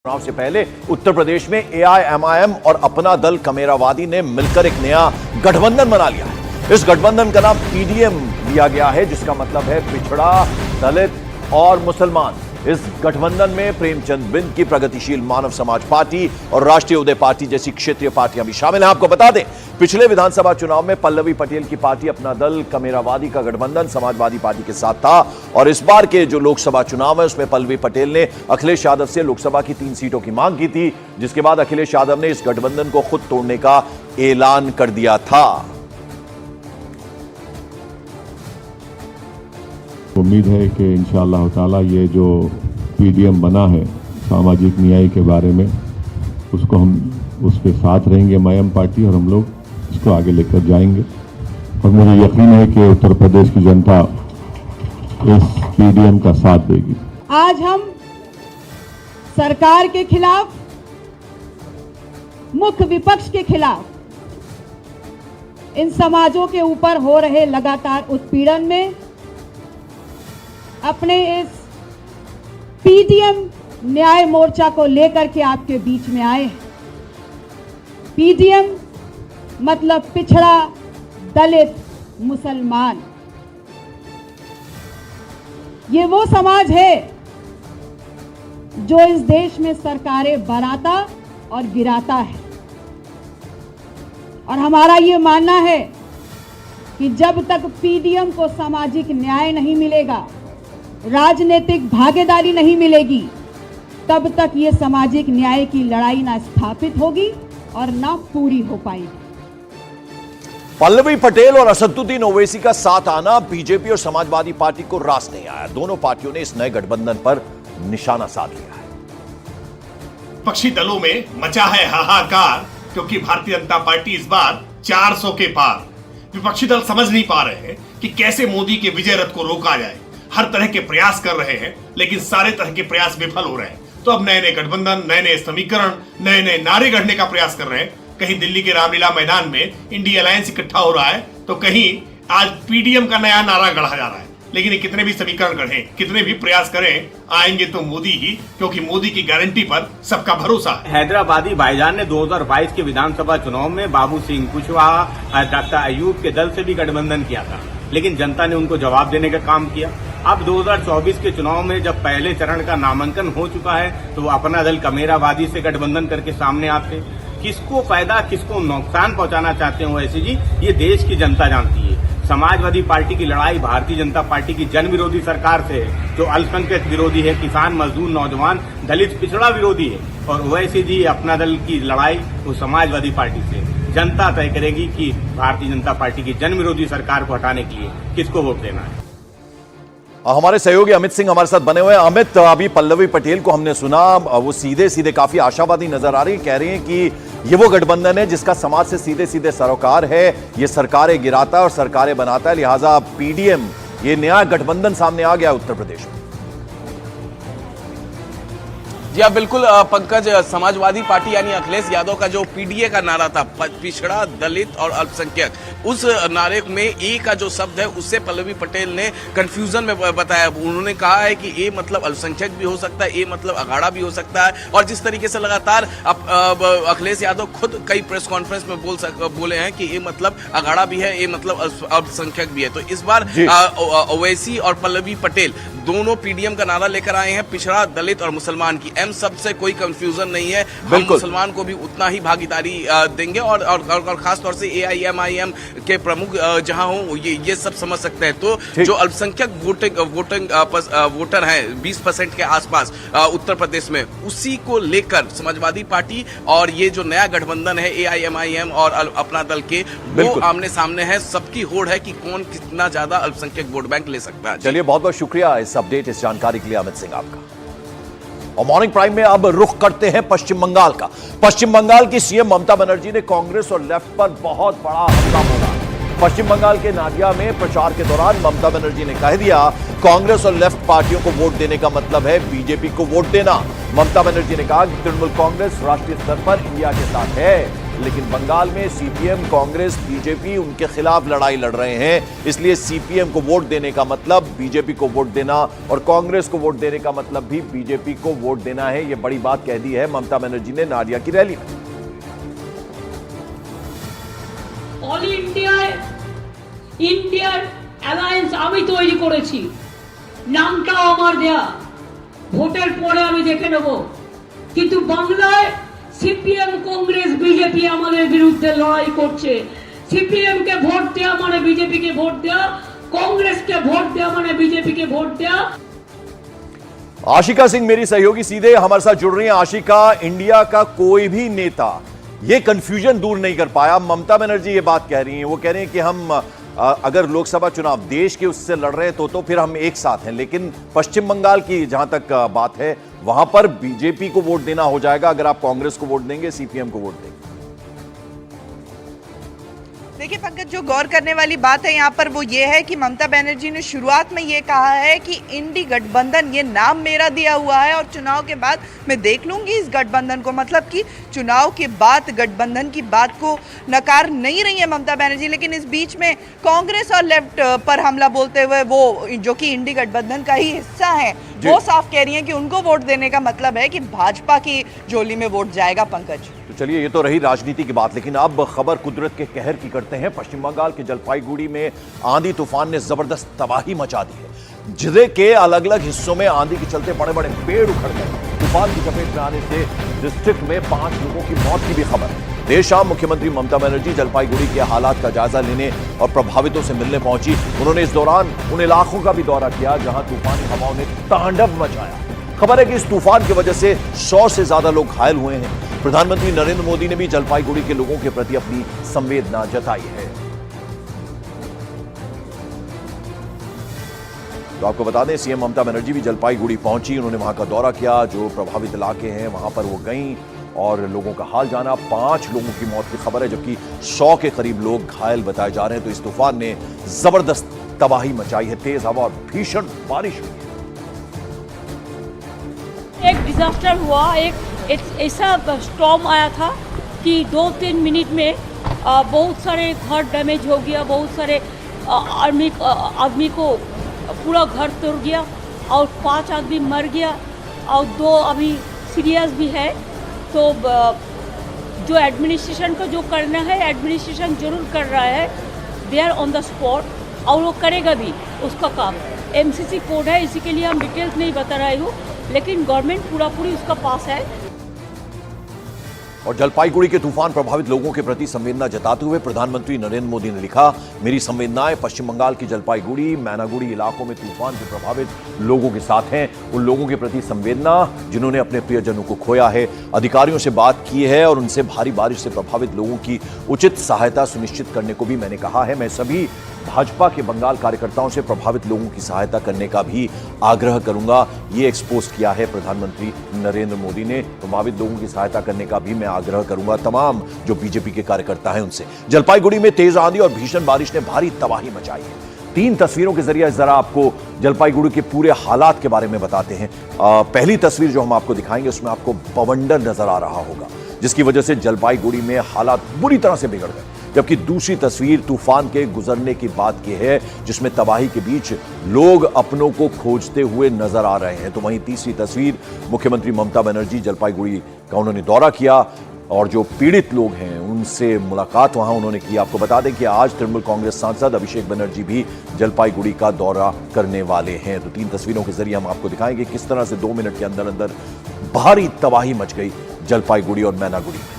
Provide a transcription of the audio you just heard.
चुनाव से पहले उत्तर प्रदेश में एआईएमआईएम और अपना दल कमेरावादी ने मिलकर एक नया गठबंधन बना लिया है। इस गठबंधन का नाम पीडीएम दिया गया है, जिसका मतलब है पिछड़ा, दलित और मुसलमान। इस गठबंधन में प्रेमचंद बिंद की प्रगतिशील मानव समाज पार्टी और राष्ट्रीय उदय पार्टी जैसी क्षेत्रीय पार्टियां भी शामिल हैं। आपको बता दें, पिछले विधानसभा चुनाव में पल्लवी पटेल की पार्टी अपना दल कमेरावादी का गठबंधन समाजवादी पार्टी के साथ था और इस बार के जो लोकसभा चुनाव है उसमें पल्लवी पटेल ने अखिलेश यादव से लोकसभा की 3 सीटों की मांग की थी, जिसके बाद अखिलेश यादव ने इस गठबंधन को खुद तोड़ने का ऐलान कर दिया था। उम्मीद है कि इंशाअल्लाह ताला ये जो पीडीएम बना है सामाजिक न्याय के बारे में, उसको हम उसके साथ रहेंगे एमआईएम पार्टी, और हम लोग इसको आगे लेकर जाएंगे। और मुझे यकीन है कि उत्तर प्रदेश की जनता इस पीडीएम का साथ देगी। आज हम सरकार के खिलाफ, मुख्य विपक्ष के खिलाफ, इन समाजों के ऊपर हो रहे लगातार उत्पीड़न में अपने इस पीडीएम न्याय मोर्चा को लेकर के आपके बीच में आए हैं। पीडीएम मतलब पिछड़ा, दलित, मुसलमान। ये वो समाज है जो इस देश में सरकारें बनाता और गिराता है, और हमारा ये मानना है कि जब तक पीडीएम को सामाजिक न्याय नहीं मिलेगा, राजनीतिक भागीदारी नहीं मिलेगी, तब तक ये सामाजिक न्याय की लड़ाई ना स्थापित होगी और ना पूरी हो पाएगी। पल्लवी पटेल और असदुद्दीन ओवैसी का साथ आना बीजेपी और समाजवादी पार्टी को रास नहीं आया। दोनों पार्टियों ने इस नए गठबंधन पर निशाना साध लिया है। विपक्षी दलों में मचा है हाहाकार, क्योंकि भारतीय जनता पार्टी इस बार 400 के पार। विपक्षी दल समझ नहीं पा रहे हैं कि कैसे मोदी के विजय रथ को रोका जाए। हर तरह के प्रयास कर रहे हैं, लेकिन सारे तरह के प्रयास विफल हो रहे हैं। तो अब नए नए गठबंधन, नए नए समीकरण, नए नए नारे गढ़ने का प्रयास कर रहे हैं। कहीं दिल्ली के रामलीला मैदान में इंडिया अलायंस इकट्ठा हो रहा है, तो कहीं आज पीडीएम का नया नारा गढ़ा जा रहा है। लेकिन कितने भी समीकरण गढ़ें, कितने भी प्रयास करें, आएंगे तो मोदी ही, क्योंकि मोदी की गारंटी पर सबका भरोसा है। हैदराबादी भाईजान ने 2022 के विधानसभा चुनाव में बाबू सिंह कुशवाहा, डॉक्टर अयूब के दल से भी गठबंधन किया था, लेकिन जनता ने उनको जवाब देने का काम किया। अब 2024 के चुनाव में जब पहले चरण का नामांकन हो चुका है, तो वो अपना दल कमेरावादी से गठबंधन करके सामने आते। किसको फायदा, किसको नुकसान पहुंचाना चाहते हैं ओवैसी जी, ये देश की जनता जानती है। समाजवादी पार्टी की लड़ाई भारतीय जनता पार्टी की जन विरोधी सरकार से है, जो अल्पसंख्यक विरोधी है, किसान, मजदूर, नौजवान, दलित, पिछड़ा विरोधी है। और ओवैसी जी अपना दल की लड़ाई वो समाजवादी पार्टी से है। जनता तय करेगी कि भारतीय जनता पार्टी की जन विरोधी सरकार को हटाने के लिए किसको वोट देना है। हमारे सहयोगी अमित सिंह हमारे साथ बने हुए हैं। अमित, अभी पल्लवी पटेल को हमने सुना, वो सीधे सीधे काफी आशावादी नजर आ रही है। कह रही है कि ये वो गठबंधन है जिसका समाज से सीधे सीधे सरोकार है, ये सरकारें गिराता है और सरकारें बनाता है, लिहाजा पीडीएम, ये नया गठबंधन सामने आ गया उत्तर प्रदेश में। जी हाँ, बिल्कुल पंकज, समाजवादी पार्टी यानी अखिलेश यादव का जो पीडीए का नारा था, पिछड़ा, दलित और अल्पसंख्यक, उस नारे में ए का जो शब्द है उससे पल्लवी पटेल ने कंफ्यूजन में बताया। उन्होंने कहा है कि ए मतलब अल्पसंख्यक भी हो सकता है, ए मतलब अखाड़ा भी हो सकता है। और जिस तरीके से लगातार अखिलेश यादव खुद कई प्रेस कॉन्फ्रेंस में बोले हैं कि ए मतलब अखाड़ा भी है, ए मतलब अल्पसंख्यक भी है। तो इस बार ओवैसी और पल्लवी पटेल दोनों पीडीएम का नारा लेकर आए हैं, पिछड़ा, दलित और मुसलमान की। एम सब से कोई कंफ्यूजन नहीं है, हम मुसलमान को भी उतना ही भागीदारी देंगे और खास तौर से एआईएमआईएम के प्रमुख जहां हो ये सब समझ सकते हैं। तो जो अल्पसंख्यक वोटर हैं 20% के आसपास उत्तर प्रदेश में, उसी को लेकर समाजवादी पार्टी और ये जो नया गठबंधन है एआईएमआईएम और अपना दल के, वो आमने सामने है। सबकी होड़ है कि कौन कितना ज्यादा अल्पसंख्यक वोट बैंक ले सकता है। चलिए, बहुत बहुत शुक्रिया इस अपडेट, इस जानकारी के लिए अमित सिंह आपका। और मॉर्निंग प्राइम में अब रुख करते हैं पश्चिम बंगाल का। पश्चिम बंगाल की सीएम ममता बनर्जी ने कांग्रेस और लेफ्ट पर बहुत बड़ा हमला बोला। पश्चिम बंगाल के नादिया में प्रचार के दौरान ममता बनर्जी ने कह दिया, कांग्रेस और लेफ्ट पार्टियों को वोट देने का मतलब है बीजेपी को वोट देना। ममता बनर्जी ने कहा कि तृणमूल कांग्रेस राष्ट्रीय स्तर पर इंडिया के साथ है, लेकिन बंगाल में सीपीएम, कांग्रेस, बीजेपी उनके खिलाफ लड़ाई लड़ रहे हैं। इसलिए सीपीएम को वोट देने का मतलब बीजेपी को वोट देना और कांग्रेस को वोट देने का मतलब भी बीजेपी को वोट देना है। यह बड़ी बात कह दी है ममता बनर्जी ने नाडिया की रैली में। অল ইন্ডিয়ার অ্যালায়েন্স আমি তৈরি করেছি, নামটাও আমার দেয়া, ভোটের পরে আমি দেখে নেব। কিন্তু বাংলায় সিপিএম, কংগ্রেস, বিজেপি আমাদের বিরুদ্ধে লড়াই করছে। সিপিএম কে ভোট দেওয়া মানে বিজেপি কে ভোট দেওয়া, कांग्रेस के वोट दिया मैंने बीजेपी के वोट दिया। आशिका सिंह मेरी सहयोगी सीधे हमारे साथ जुड़ रही हैं। आशिका, इंडिया का कोई भी नेता ये कंफ्यूजन दूर नहीं कर पाया। ममता बनर्जी ये बात कह रही हैं, वो कह रही हैं कि हम अगर लोकसभा चुनाव देश के उससे लड़ रहे हैं तो फिर हम एक साथ हैं, लेकिन पश्चिम बंगाल की जहां तक बात है वहां पर बीजेपी को वोट देना हो जाएगा अगर आप कांग्रेस को वोट देंगे, सीपीएम को वोट देंगे। देखिए पंकज, जो गौर करने वाली बात है यहाँ पर वो ये है कि ममता बनर्जी ने शुरुआत में ये कहा है कि इंडी गठबंधन ये नाम मेरा दिया हुआ है और चुनाव के बाद मैं देख लूंगी इस गठबंधन को। मतलब कि चुनाव के बाद गठबंधन की बात को नकार नहीं रही है ममता बनर्जी। लेकिन इस बीच में कांग्रेस और लेफ्ट पर हमला बोलते हुए वो जो कि इंडी गठबंधन का ही हिस्सा है वो साफ कह रही है कि उनको वोट देने का मतलब है कि भाजपा की झोली में वोट जाएगा। पंकज, तो चलिए, ये तो रही राजनीति की बात, लेकिन अब खबर कुदरत के कहर की करते हैं। पश्चिम बंगाल के जलपाईगुड़ी में आंधी तूफान ने जबरदस्त तबाही मचा दी है। जिले के अलग अलग हिस्सों में आंधी के चलते बड़े बड़े पेड़ उखड़ गए। तूफान की चपेट में आने से डिस्ट्रिक्ट में 5 लोगों की मौत की भी खबर है। देर शाम मुख्यमंत्री ममता बनर्जी जलपाईगुड़ी के हालात का जायजा लेने और प्रभावितों से मिलने पहुंची। उन्होंने इस दौरान उन इलाकों का भी दौरा किया जहां तूफानी हवाओं ने तांडव मचाया। खबर है कि इस तूफान की वजह से 100 से ज्यादा लोग घायल हुए हैं। प्रधानमंत्री नरेंद्र मोदी ने भी जलपाईगुड़ी के लोगों के प्रति अपनी संवेदना जताई है। तो आपको बता दें, सीएम ममता बनर्जी भी जलपाईगुड़ी पहुंची। उन्होंने वहां का दौरा किया, जो प्रभावित इलाके हैं वहां पर वो गईं और लोगों का हाल जाना। 5 लोगों की मौत की खबर है, जबकि 100 के करीब लोग घायल बताए जा रहे हैं। तो इस तूफान ने जबरदस्त तबाही मचाई है। तेज हवा और भीषण बारिश हुई है। एक डिजास्टर हुआ, एक ऐसा स्टॉर्म आया था कि 2-3 मिनट में बहुत सारे घर डैमेज हो गया, बहुत सारे आदमी को पूरा घर तोड़ गया और 5 आदमी मर गया और 2 अभी सीरियस भी है। तो जो एडमिनिस्ट्रेशन को जो करना है, एडमिनिस्ट्रेशन जरूर कर रहा है, they are on the spot और वो करेगा भी उसका काम। एमसीसी कोड है, इसी के लिए हम डिटेल्स नहीं बता रहे हूँ, लेकिन गवर्नमेंट पूरी उसका पास है। और जलपाईगुड़ी के तूफान प्रभावित लोगों के प्रति संवेदना जताते हुए प्रधानमंत्री नरेंद्र मोदी ने लिखा, मेरी संवेदनाएं पश्चिम बंगाल की जलपाईगुड़ी, मैनागुड़ी इलाकों में तूफान से प्रभावित लोगों के साथ हैं। उन लोगों के प्रति संवेदना जिन्होंने अपने प्रियजनों को खोया है। अधिकारियों से बात की है और उनसे भारी बारिश से प्रभावित लोगों की उचित सहायता सुनिश्चित करने को भी मैंने कहा है। मैं सभी भाजपा के बंगाल कार्यकर्ताओं से प्रभावित लोगों की सहायता करने का भी आग्रह करूंगा। ये एक्सपोज किया है प्रधानमंत्री नरेंद्र मोदी ने। प्रभावित लोगों की सहायता करने का भी मैं आग्रह करूंगा तमाम जो बीजेपी के कार्यकर्ता हैं उनसे। जलपाईगुड़ी में तेज आंधी और भीषण बारिश ने भारी तबाही मचाई है। 3 तस्वीरों के जरिए जरा आपको जलपाईगुड़ी के पूरे हालात के बारे में बताते हैं। पहली तस्वीर जो हम आपको दिखाएंगे उसमें आपको बवंडर नजर आ रहा होगा, जिसकी वजह से जलपाईगुड़ी में हालात बुरी तरह से बिगड़ गए। जबकि दूसरी तस्वीर तूफान के गुजरने की बात की है, जिसमें तबाही के बीच लोग अपनों को खोजते हुए नजर आ रहे हैं। तो वहीं तीसरी तस्वीर मुख्यमंत्री ममता बनर्जी जलपाईगुड़ी का उन्होंने दौरा किया और जो पीड़ित लोग हैं उनसे मुलाकात वहां उन्होंने की। आपको बता दें कि आज तृणमूल कांग्रेस सांसद अभिषेक बनर्जी भी जलपाईगुड़ी का दौरा करने वाले हैं। तो 3 तस्वीरों के जरिए हम आपको दिखाएंगे किस तरह से 2 मिनट के अंदर अंदर भारी तबाही मच गई जलपाईगुड़ी और मैनागुड़ी में।